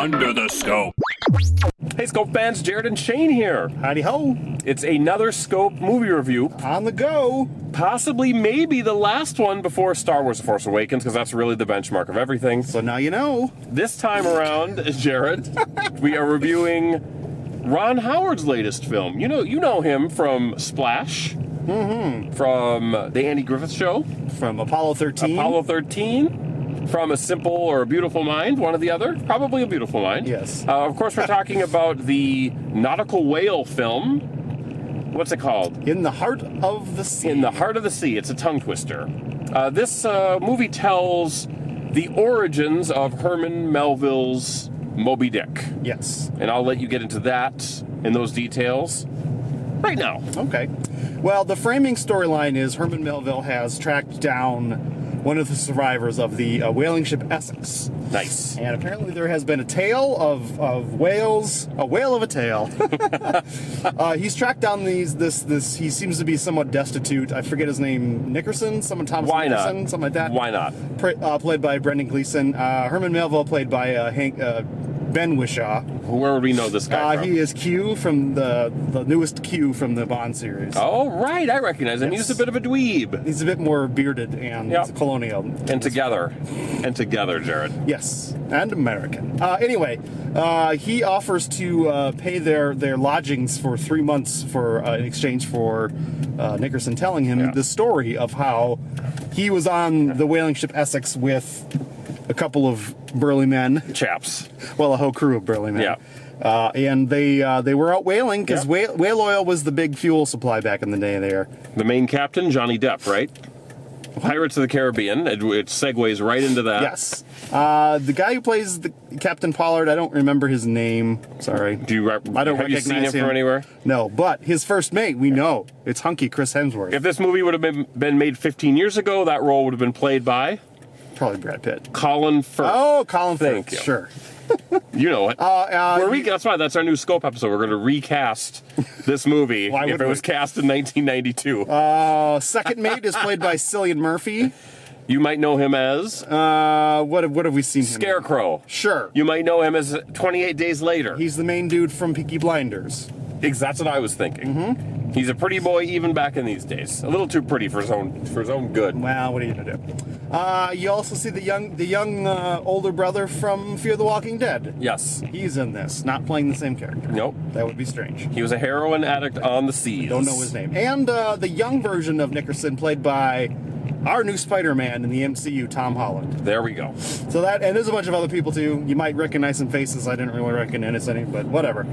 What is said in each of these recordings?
Under the Scope. Hey, Scope fans, Jared and Shane here. Howdy ho. It's another Scope movie review. On the go. Possibly, maybe the last one before Star Wars The Force Awakens, because that's really the benchmark of everything. So now you know. This time around, Jared, we are reviewing Ron Howard's latest film. You know him from Splash, from The Andy Griffith Show, From Apollo 13. Apollo 13, from A Simple or A Beautiful Mind, one or the other. Probably A Beautiful Mind. Yes. Of course, we're talking about the nautical whale film. What's it called? In the Heart of the Sea. In the Heart of the Sea. It's a tongue twister. This movie tells the origins of Herman Melville's Moby Dick. Yes. And I'll let you get into that and those details right now. Okay. Well, the framing storyline is Herman Melville has tracked down one of the survivors of the whaling ship Essex. Nice. And apparently there has been a tale of whales, a whale of a tale. He's tracked down he seems to be somewhat destitute. I forget his name, Nickerson? Thomas Why Nickerson? not? Something like that. Why not? Played by Brendan Gleeson. Herman Melville played by Ben Whishaw. Where would we know this guy from? He is Q from the newest Q from the Bond series. Oh, right. I recognize him. Yes. He's a bit of a dweeb. He's a bit more bearded and colonial. And together, Jared. Yes, and American. Anyway, he offers to pay their lodgings for 3 months in exchange for Nickerson telling him the story of how he was on the whaling ship Essex with a couple of burly men. Chaps. Well, a whole crew of burly men. Yeah. And they were out whaling because whale oil was the big fuel supply back in the day there. The main captain, Johnny Depp, right? Pirates of the Caribbean. It segues right into that. Yes. The guy who plays the Captain Pollard, I don't remember his name. Sorry. Have you seen him from anywhere? No, but his first mate, we know. It's hunky Chris Hemsworth. If this movie would have been made 15 years ago, that role would have been played by Probably Brad Pitt. Colin Firth. Oh, Colin Firth. Thank you. Sure. You know it. That's why that's our new Scope episode. We're going to recast this movie if it was cast in 1992. Second mate is played by Cillian Murphy. You might know him as What have we seen him in? Scarecrow. Sure. You might know him as 28 Days Later. He's the main dude from Peaky Blinders. That's what I was thinking. He's a pretty boy even back in these days. A little too pretty for his own good. Well, what are you gonna do? You also see the young older brother from Fear the Walking Dead. Yes. He's in this, not playing the same character. Nope. That would be strange. He was a heroin addict on the seas. Don't know his name. And the young version of Nickerson, played by our new Spider-Man in the MCU, Tom Holland. There we go. So and there's a bunch of other people too. You might recognize some faces. I didn't really recognize any, but whatever.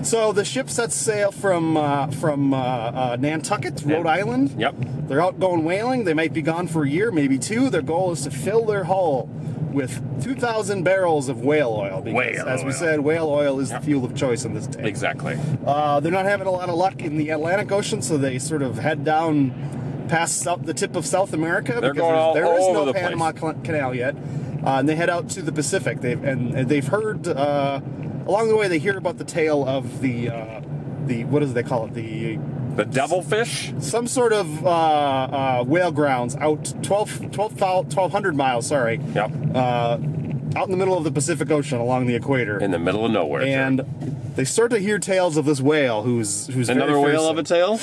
So the ship sets sail from Nantucket, Rhode Island. Yep. They're out going whaling. They might be gone for a year, maybe two. Their goal is to fill their hull with 2,000 barrels of whale oil. Because, as we said, whale oil is the fuel of choice in this tank. Exactly. They're not having a lot of luck in the Atlantic Ocean, so they sort of head down past the tip of South America. They're going all there is over no the Panama Canal yet. And they head out to the Pacific. They've heard along the way they hear about the tale of the what do they call it, the devilfish, some sort of whale grounds out 1,200 miles. Sorry. Yep. Out in the middle of the Pacific Ocean along the equator. In the middle of nowhere. And they start to hear tales of this whale who's another very whale of a tale.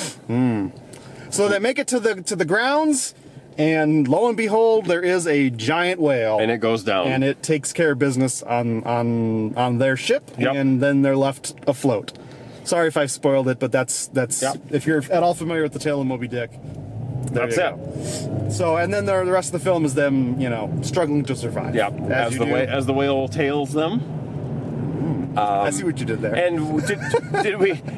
So they make it to the grounds, and lo and behold, there is a giant whale, And it goes down. and it takes care of business on their ship, Yep. and then they're left afloat. Sorry if I spoiled it, but that's if you're at all familiar with the tale of Moby Dick, That's it. So, and then the rest of the film is them, struggling to survive. Yeah. As the whale tails them. I see what you did there. And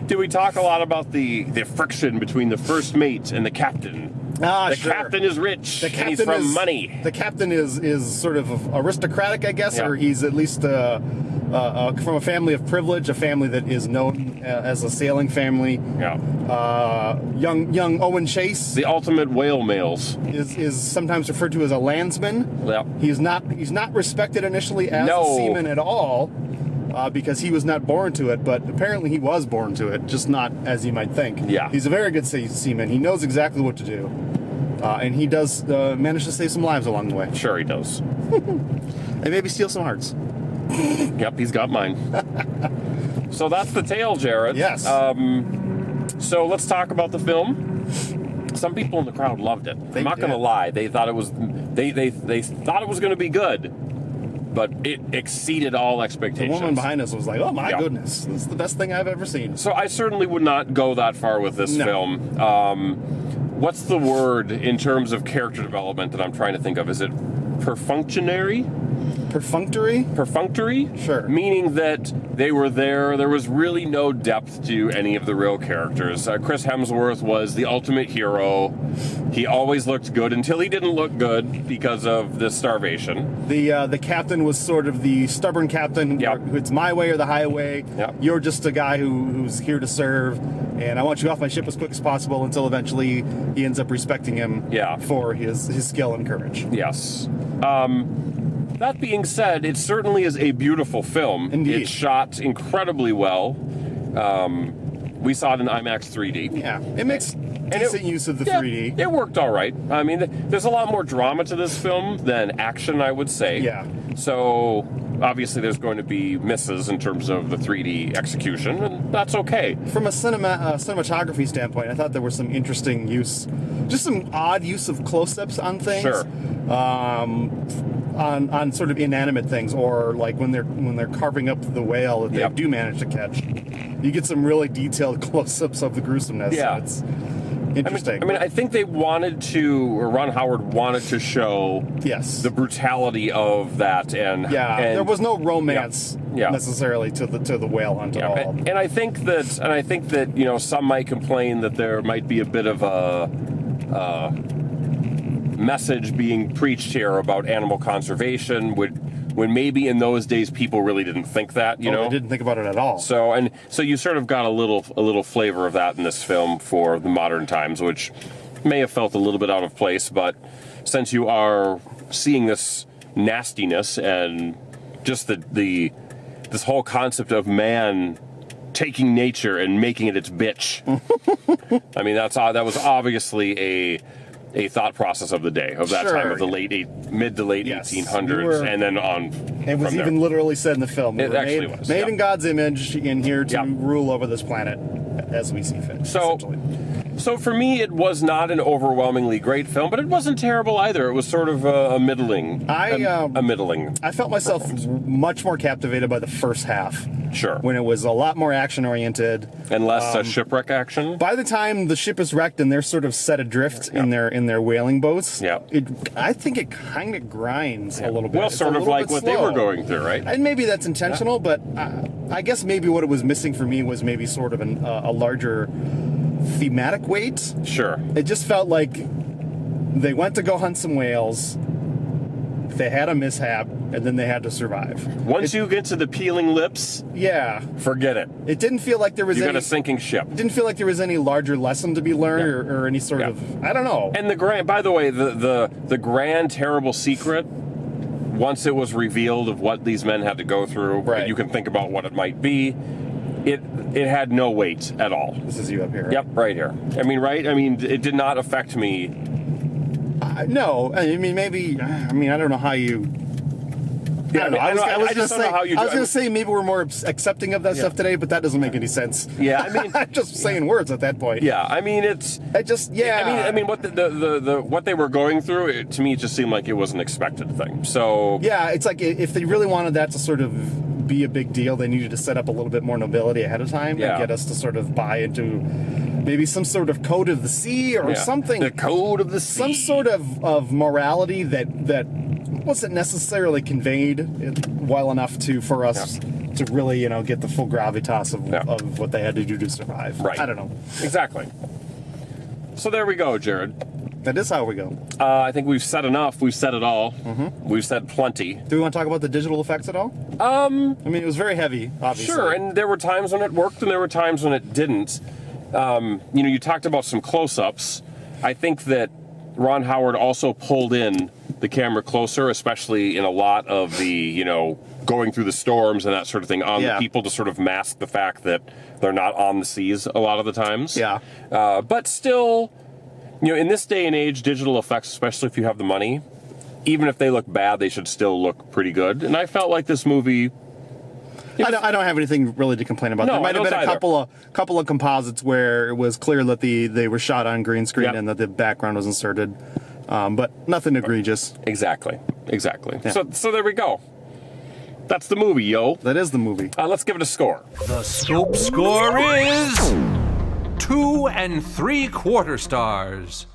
did we talk a lot about the friction between the first mate and the captain? The sure. captain is rich. The captain and he's from money. The captain is sort of aristocratic, I guess, Yeah. or he's at least from a family of privilege, a family that is known as a sailing family. Yeah. Young Owen Chase The ultimate whale males. is sometimes referred to as a landsman. Yeah. He's not respected initially as No. a seaman at all. Because he was not born to it, but apparently he was born to it, just not as you might think. Yeah. He's a very good seaman. He knows exactly what to do. And he does manage to save some lives along the way. Sure he does. And maybe steal some hearts. Yep, he's got mine. So that's the tale, Jared. Yes. So let's talk about the film. Some people in the crowd loved it. I'm not going to lie; they thought it was they thought it was going to be good, but it exceeded all expectations. The woman behind us was like, "Oh my goodness, this is the best thing I've ever seen." So I certainly would not go that far with this film. What's the word in terms of character development that I'm trying to think of? Is it perfunctory? Perfunctory? Sure. Meaning that they were there. There was really no depth to any of the real characters. Chris Hemsworth was the ultimate hero. He always looked good until he didn't look good because of the starvation. The captain was sort of the stubborn captain. Yep. It's my way or the highway. Yep. You're just a guy who's here to serve, and I want you off my ship as quick as possible until eventually he ends up respecting him for his skill and courage. Yes. That being said, it certainly is a beautiful film. Indeed. It's shot incredibly well. We saw it in IMAX 3D. Yeah, it makes decent use of the 3D. It worked all right. I mean, there's a lot more drama to this film than action, I would say. Yeah. So, obviously, there's going to be misses in terms of the 3D execution, and that's okay. From a cinematography standpoint, I thought there was some interesting use, just some odd use of close-ups on things. Sure. On sort of inanimate things, or like when they're carving up the whale that they do manage to catch, you get some really detailed close-ups of the gruesomeness. Yeah, it's interesting. I mean, I think they wanted to, or Ron Howard wanted to show the brutality of that, and there was no romance necessarily to the whale hunt at all. And I think that some might complain that there might be a bit of a message being preached here about animal conservation when maybe in those days people really didn't think that, you know? They didn't think about it at all. So you sort of got a little flavor of that in this film for the modern times, which may have felt a little bit out of place, but since you are seeing this nastiness and just this whole concept of man taking nature and making it its bitch. I mean, that was obviously a thought process of the day, of that time of the mid to late 1800s, and then on. It was even literally said in the film. It actually was made in God's image, in here to rule over this planet as we see fit. So for me, it was not an overwhelmingly great film, but it wasn't terrible either. It was sort of a middling. I felt myself much more captivated by the first half. Sure. When it was a lot more action-oriented. And less shipwreck action? By the time the ship is wrecked and they're sort of set adrift in their whaling boats, I think it kind of grinds a little bit. Well, sort of like what they were going through, right? And maybe that's intentional, but I guess maybe what it was missing for me was maybe sort of a larger thematic weight. Sure. It just felt like they went to go hunt some whales, they had a mishap, and then they had to survive. Once you get to the peeling lips, forget it. It didn't feel like there was you got a sinking ship. It didn't feel like there was any larger lesson to be learned or any sort of, I don't know. And by the way, the grand terrible secret, once it was revealed of what these men had to go through, you can think about what it might be. It had no weight at all. This is you up here, right? Yep, right here. I mean, right? I mean, it did not affect me. No, I mean, maybe. I mean, I don't know how you. I was going to say maybe we're more accepting of that stuff today, but that doesn't make any sense. Yeah, I mean, I'm just saying words at that point. Yeah, I mean, I mean, what what they were going through, to me, it just seemed like it was an expected thing. So yeah, it's like if they really wanted that to sort of be a big deal, they needed to set up a little bit more nobility ahead of time and get us to sort of buy into maybe some sort of code of the sea or something. The code of the sea. Some sort of morality that wasn't necessarily conveyed well enough for us to really, get the full gravitas of what they had to do to survive. Right. I don't know. Exactly. So there we go, Jared. That is how we go. I think we've said enough. We've said it all. Mm-hmm. We've said plenty. Do we want to talk about the digital effects at all? I mean, it was very heavy, obviously. Sure, and there were times when it worked and there were times when it didn't. You talked about some close-ups. I think that Ron Howard also pulled in the camera closer, especially in a lot of the, going through the storms and that sort of thing on the people to sort of mask the fact that they're not on the seas a lot of the times. Yeah. But still, in this day and age, digital effects, especially if you have the money, even if they look bad, they should still look pretty good. And I felt like this movie... I don't have anything really to complain about. No, there might have been I don't a couple of composites where it was clear that they were shot on green screen and that the background was inserted, but nothing egregious. Exactly. Yeah. So there we go. That's the movie, yo. That is the movie. Let's give it a score. The Scope score is 2 3/4 stars.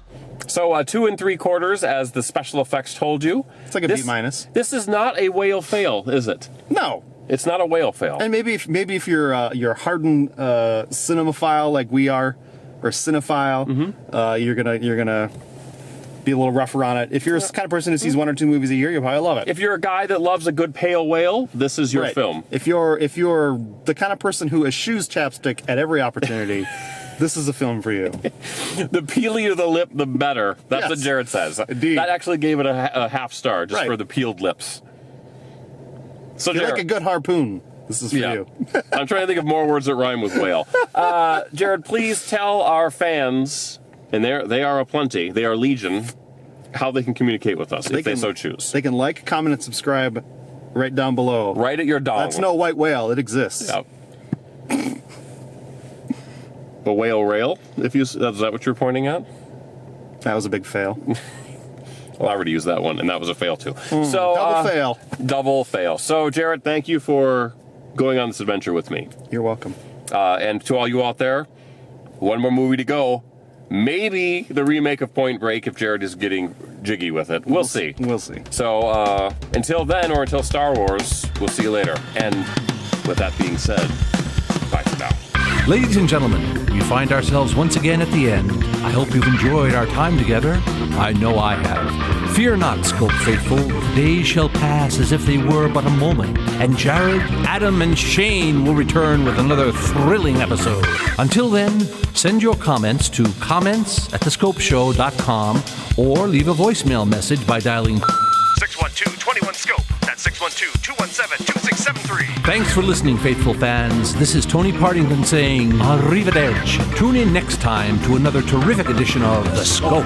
So 2 3/4 as the special effects told you. It's like a B minus. This is not a whale fail, is it? No. It's not a whale fail. And maybe if you're a hardened cinemaphile like we are, or cinephile, you're gonna be a little rougher on it. If you're the kind of person who sees 1 or 2 movies a year, you'll probably love it. If you're a guy that loves a good pale whale, this is your film. If you're the kind of person who eschews chapstick at every opportunity, this is a film for you. The peelier the lip, the better. That's what Jared says. Indeed. That actually gave it a half star just for the peeled lips. So If you Jared, like a good harpoon, this is for you. I'm trying to think of more words that rhyme with whale. Jared, please tell our fans, and they are aplenty, they are legion, how they can communicate with us if they so choose. They can like, comment, and subscribe right down below. Right at your dong. That's no white whale. It exists. Yep. A whale rail? Is that what you're pointing at? That was a big fail. Well, I already used that one, and that was a fail too. So Double fail. Double fail. So, Jared, thank you for going on this adventure with me. You're welcome. And to all you out there, one more movie to go. Maybe the remake of Point Break if Jared is getting jiggy with it. We'll see. We'll see. So, until then, or until Star Wars, we'll see you later. And with that being said, bye for now. Ladies and gentlemen, we find ourselves once again at the end. I hope you've enjoyed our time together. I know I have. Fear not, Scope faithful. The days shall pass as if they were but a moment, and Jared, Adam, and Shane will return with another thrilling episode. Until then, send your comments to comments@thescopeshow.com or leave a voicemail message by dialing 612-21-SCOPE. That's 612-217-2673. Thanks for listening, faithful fans. This is Tony Partington saying arrivederci. Tune in next time to another terrific edition of The Scope.